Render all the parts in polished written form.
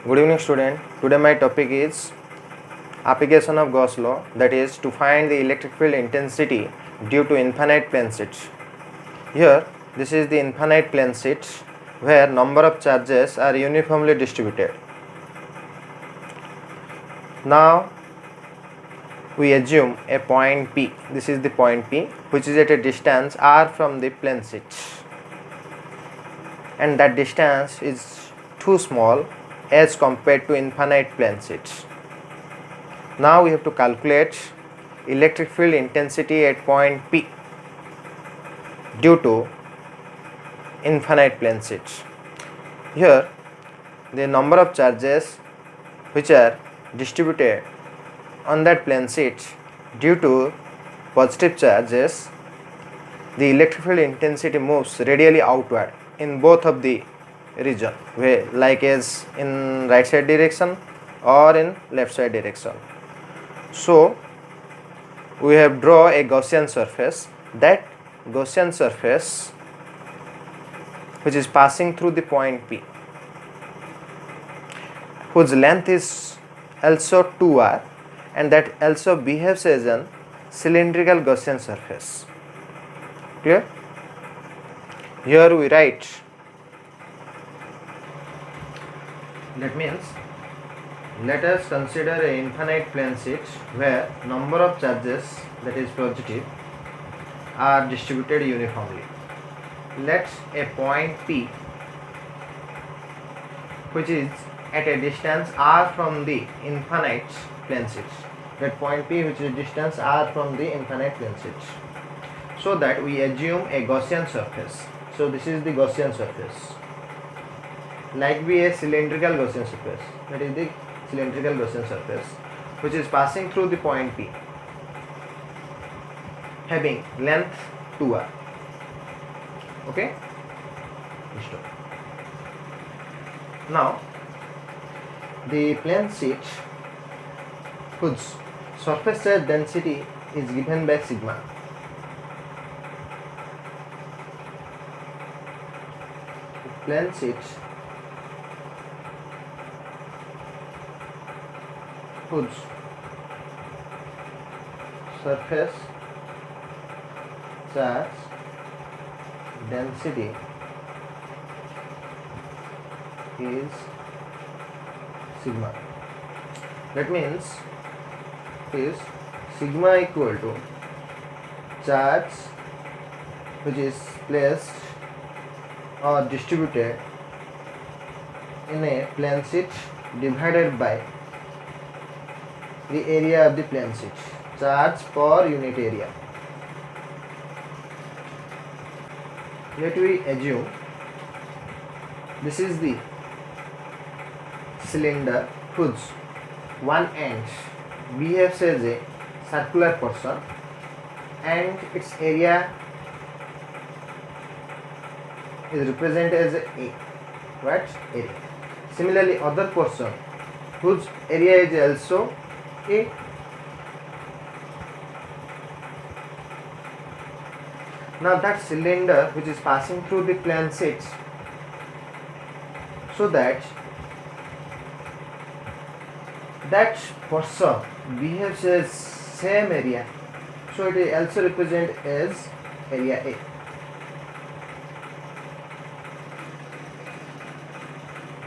Good evening student. Today my topic is application of Gauss law, that is to find the electric field intensity due to infinite plane sheets. Here this is the infinite plane sheet where number of charges are uniformly distributed. Now we assume a point P. This is the point P which is at a distance r from the plane sheet, and that distance is too small as compared to infinite plane sheets. Now we have to calculate electric field intensity at point P due to infinite plane sheets. Here the number of charges which are distributed on that plane sheet due to positive charges, the electric field intensity moves radially outward in both of the region, where like as in right side direction or in left side direction. So we have draw a Gaussian surface. That Gaussian surface which is passing through the point P, whose length is also 2r, and that also behaves as an cylindrical Gaussian surface. Clear? Here we write, that means let us consider an infinite plane sheet where number of charges, that is positive, are distributed uniformly. Let a point P which is at a distance r from the infinite plane sheet, that point P which is distance r from the infinite plane sheet, so that we assume a Gaussian surface. So this is the Gaussian surface, like be a cylindrical Gaussian surface, that is the cylindrical Gaussian surface which is passing through the point P, having length 2r. Okay, stop. Now the plane sheet whose surface charge density is given by sigma. Plane sheet whose surface charge density is sigma. That means is sigma equal to charge which is placed or distributed in a plane sheet divided by the area of the plane sheet, charge per unit area. Let we assume this is the cylinder whose one end behaves as a circular portion and its area is represented as a right area. Similarly, other portion whose area is also a. Now that cylinder which is passing through the plane sheet, so that portion behaves as same area, so it is also represented as area A.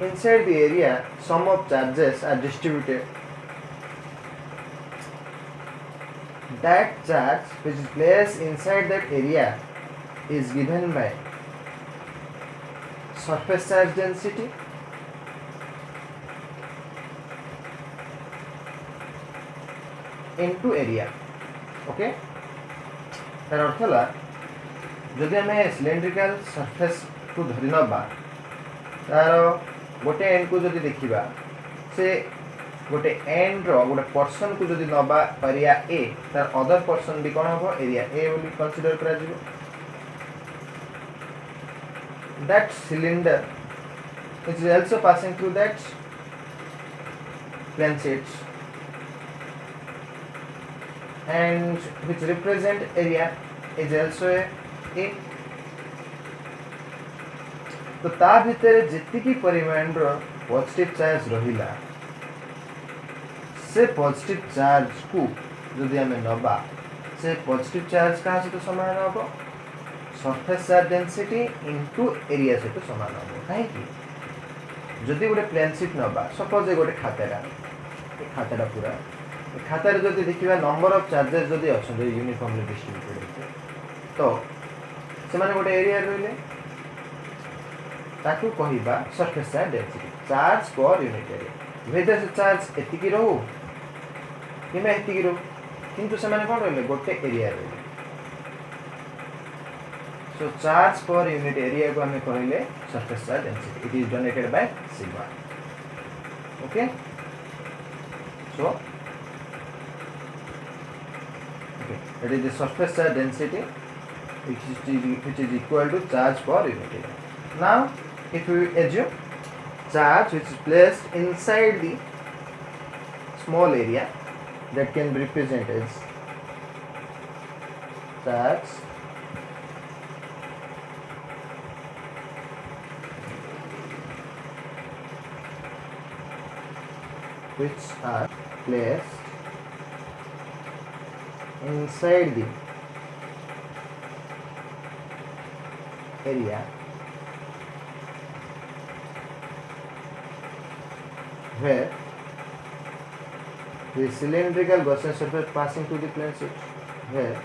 Inside the area, sum of charges are distributed. That charge which is placed inside that area is given by surface charge density into area. Okay, तार अर्थ है जदि आम cylindrical surface को धरी नबा तार गोटे and को जदि देखिबा से गोटे एंड रो गोटे पर्सन को जदि नबा एरिया ए, तार अदर पर्सन भी कौन हम एरिया ए बोली कंसीडर करा जिवो. That cylinder which is also passing through that plane sheet and which represent area is also a. तो ता भितर जेतिकी परिमाण रो पॉजिटिव चार्ज रहिला से पॉजिटिव चार्ज को जदि आमे नबा से पॉजिटिव चार्ज का सहित समान हबो surface charge density into area सहित समान हबो काहे कि जदि गोटे प्लेन शीट नबा सपोज गोटे खाताटा पूरा खातार जदि देखिबा नंबर ऑफ चार्जेस जदि अछन यूनिफॉर्मली डिस्ट्रीब्यूटेड तो से माने गोटे एरिया रहिले ताकू कहिबा surface charge density charge per unit area वेदर से चार्ज एतिकी रहू किमा एतिकी रहू किंतु से माने कोन रहिले गोटे एरिया रहिले सो चार्ज पर यूनिट एरिया को हमें कहले surface charge density it is donated by sigma okay so that is the surface charge density which is equal to charge per unit area. Now if we assume charge which is placed inside the small area that can be represented as charge which are placed inside the area where the cylindrical Gaussian surface passing to the plane sheet where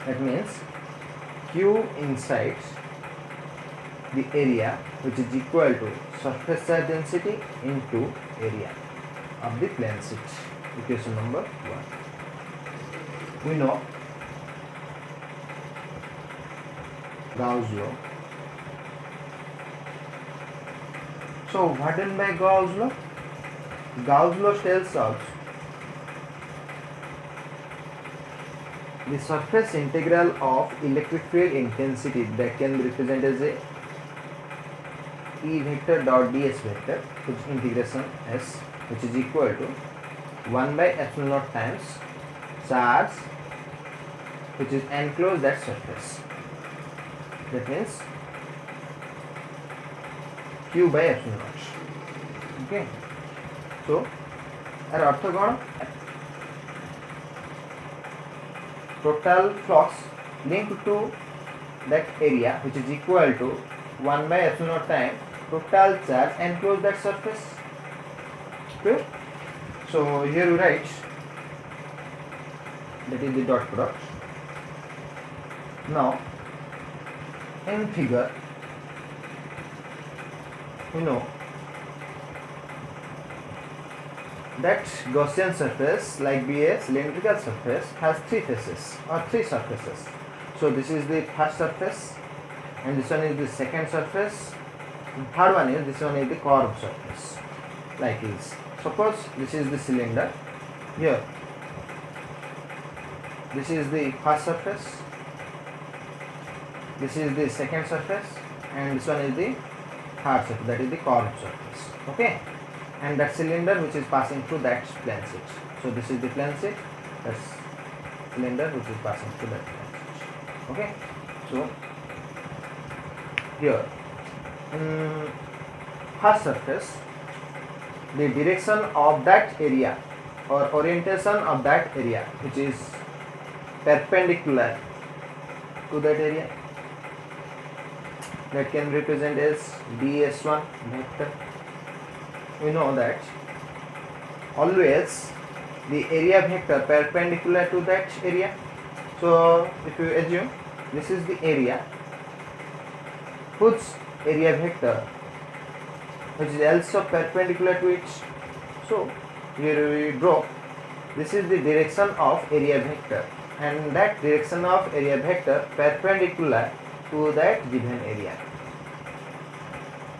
that means Q inside the area which is equal to surface charge density into area of the plane sheet. Equation number 1. We know Gauss law. So what done by Gauss law? Gauss law tells us the surface integral of electric field intensity that can be represented as a E vector dot ds vector which integration s which is equal to 1 by epsilon naught times charge which is enclosed that surface. That means q by epsilon naught. Okay. So our अर्थ कौन total flux linked to that area which is equal to 1 by epsilon naught time total charge enclosed that surface. Okay. So here we write that is the dot product. Now in figure we know that Gaussian surface like be a cylindrical surface has three faces or three surfaces. So this is the first surface and this one is the second surface and third one is this one is the curved surface like this. Suppose this is the cylinder here, this is the first surface, this is the second surface and this one is the third surface, that is the curved surface. Okay, and that cylinder which is passing through that plane sheet. So this is the plane sheet, that's cylinder which is passing through that plane sheet. Okay, so here in first surface the direction of that area or orientation of that area which is perpendicular to that area that can represent as ds1 vector. We know that always the area vector perpendicular to that area. So if you assume this is the area whose area vector which is also perpendicular to it. So here we draw this is the direction of area vector and that direction of area vector perpendicular to that given area.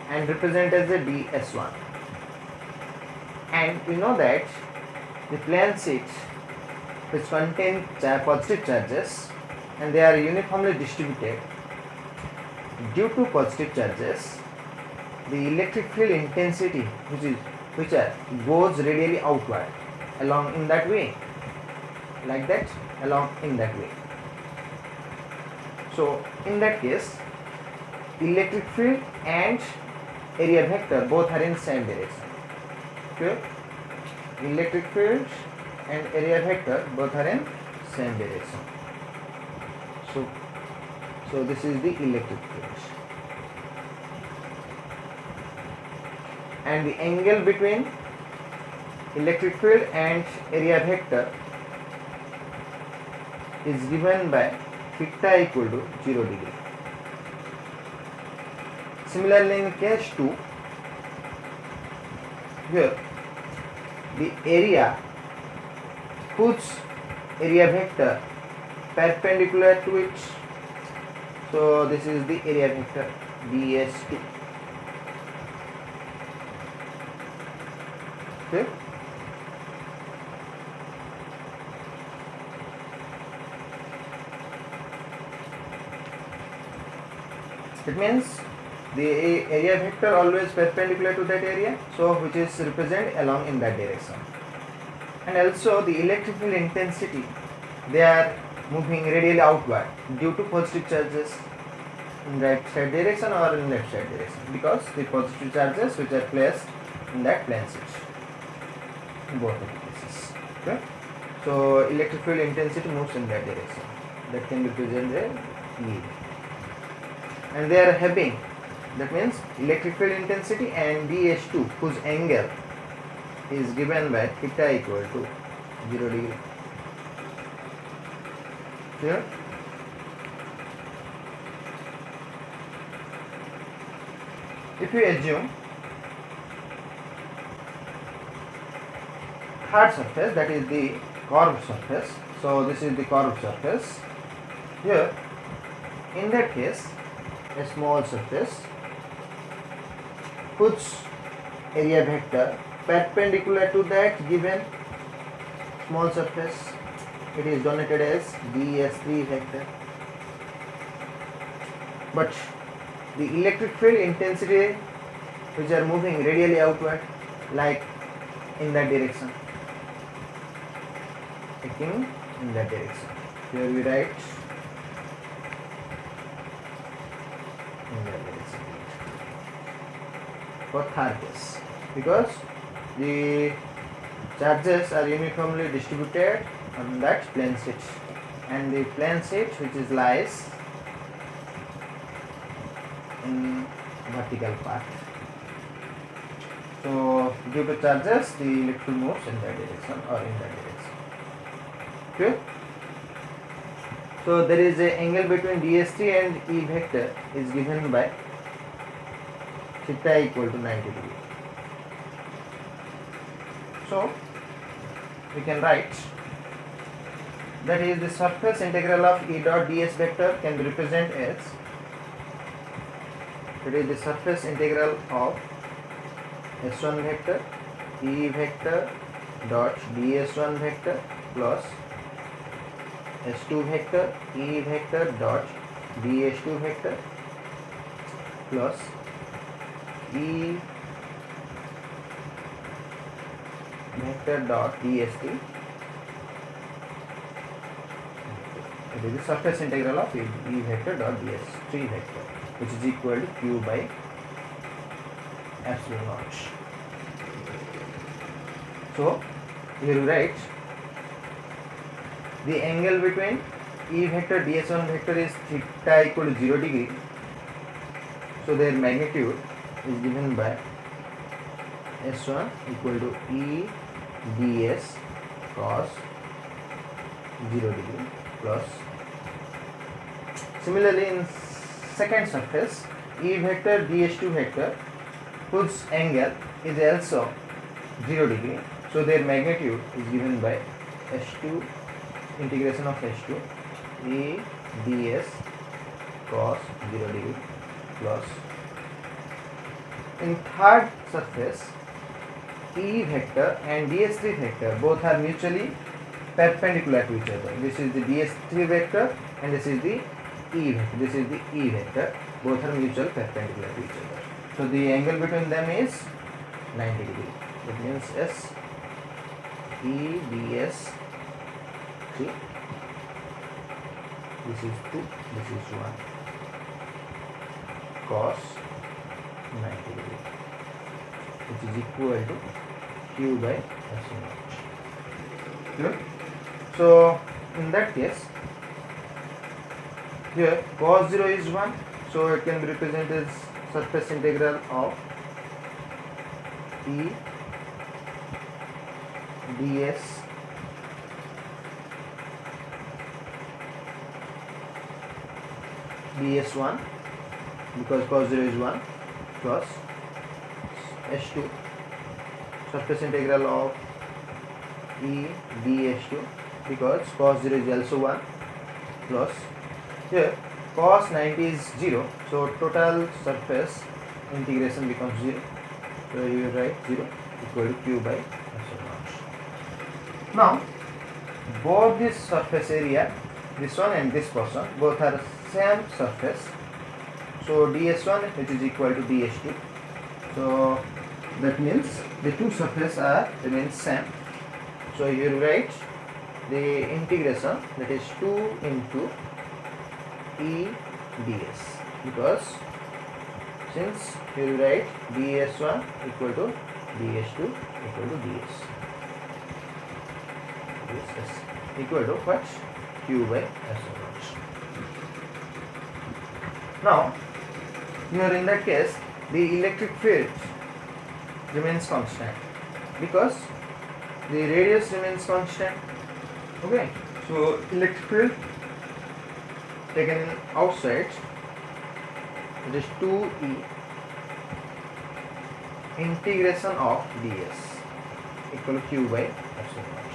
and represent as a ds1. And we know that the plane sheet which contain positive charges and they are uniformly distributed. Due to positive charges, the electric field intensity goes radially outward along in that way, like that, along in that way. So in that case, electric field and area vector both are in same direction. Okay? Electric field and area vector both are in same direction. So this is the electric field. And the angle between electric field and area vector is given by theta equal to 0 degree. Similarly, in case 2, here the area whose area vector perpendicular to it, so this is the area vector ds2. Okay. It means the area vector always perpendicular to that area, so which is represented along in that direction. And also the electric field intensity, they are moving radially outward due to positive charges in right side direction or in left side direction, because the positive charges which are placed in that plane sheet in both of the cases. Okay. So electric field intensity moves in that direction. That can be presented E. And they are having, that means electric field intensity and ds2 whose angle is given by theta equal to 0 degree. Clear? If you assume hard surface, that is the curved surface, so this is the curved surface. Here, in that case, a small surface whose area vector perpendicular to that given small surface, it is denoted as ds3 vector. But the electric field intensity which are moving radially outward, like in that direction, taking in that direction. Here we write in that direction for third case, because the charges are uniformly distributed on that plane sheet, and the plane sheet which is lies in vertical part. So due to charges, the electron moves in that direction or in that direction. Okay. So there is an angle between ds3 and E vector is given by theta equal to 90 degree. So we can write, that is the surface integral of E dot ds vector can be represented as, that is the surface integral of S1 vector E vector dot ds1 vector plus S2 vector E vector dot ds2 vector plus E vector dot ds3. It is the surface integral of E vector dot ds3 vector, which is equal to q by epsilon naught. So here we write the angle between E vector ds1 vector is theta equal to 0 degree. So their magnitude is given by S1 equal to E ds cos 0 degree plus, similarly in second surface E vector ds2 vector whose angle is also 0 degree, so their magnitude is given by S2 integration of S2 E ds cos 0 degree plus in third surface, E vector and ds3 vector both are mutually perpendicular to each other. This is the ds3 vector and this is the E vector. This is the E vector. Both are mutually perpendicular to each other. So the angle between them is 90 degree. It means S E ds 3. This is 2. This is 1. Cos 90 degree, which is equal to Q by epsilon naught. Clear? So in that case, here cos 0 is 1, so it can be represented as surface integral of E ds ds1, because cos 0 is 1, plus h2 surface integral of E dh2, because cos 0 is also 1, plus here cos 90 is 0, so total surface integration becomes 0, so you write 0 equal to Q by epsilon naught. Now both this surface area, this one and this portion, both are same surface, so ds1 which is equal to ds2, so that means the two surfaces are remain same. So you write the integration, that is 2 into E ds, because since you write ds1 equal to ds2 equal to ds, this is equal to what? Q by epsilon naught. Now here in that case the electric field remains constant because the radius remains constant. Okay, so electric field taken outside, it is 2E integration of ds equal to Q by epsilon naught.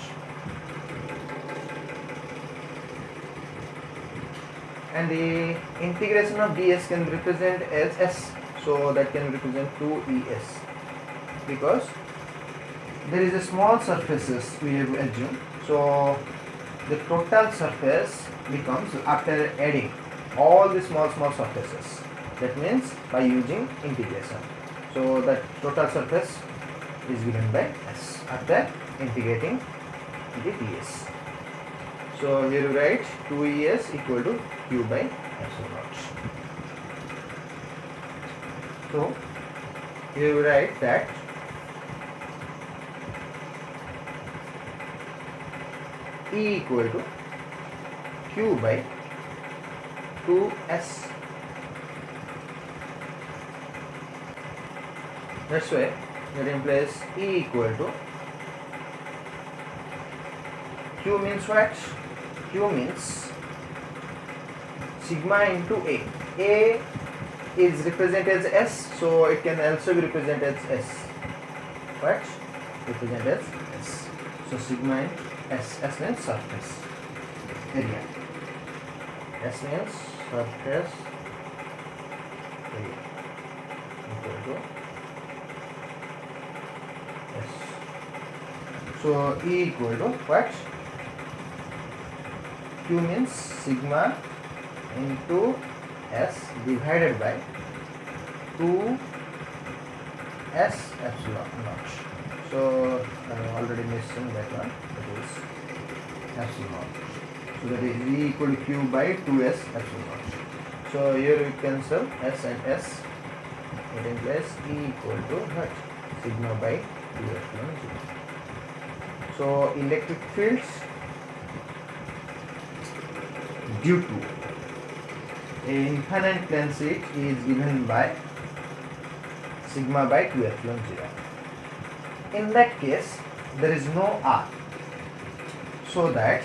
And the integration of ds can represent as s, so that can represent 2es, because there is a small surfaces we have assumed, so the total surface becomes, after adding all the small surfaces, that means by using integration, so that total surface is given by s after integrating the ds. So here you write 2es equal to Q by epsilon naught. So here you write that E equal to Q by 2s. That's why that implies E equal to Q means what? Q means sigma into A. A is represented as S, so it can also be represented as S. What? Represented as S. So sigma into S. S means surface area. S means surface area equal to S. So E equal to what? Q means sigma into S divided by 2 S epsilon naught. So I am already missing that one. It is epsilon naught. So that is E equal to Q by 2S epsilon naught. So here we cancel S and S. It implies E equal to what? Sigma by 2 epsilon 0. So electric fields due to a infinite plane sheet is given by sigma by 2 epsilon 0. In that case, there is no R, so that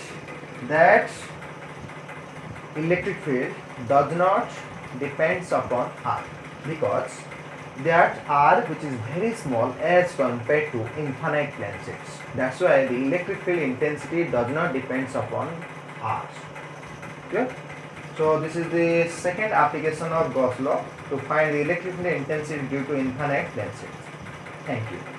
electric field does not depends upon R, because that R which is very small as compared to infinite plane sheets. That's why the electric field intensity does not depends upon R. Okay? So this is the second application of Gauss law to find the electric field intensity due to infinite plane sheets. Thank you.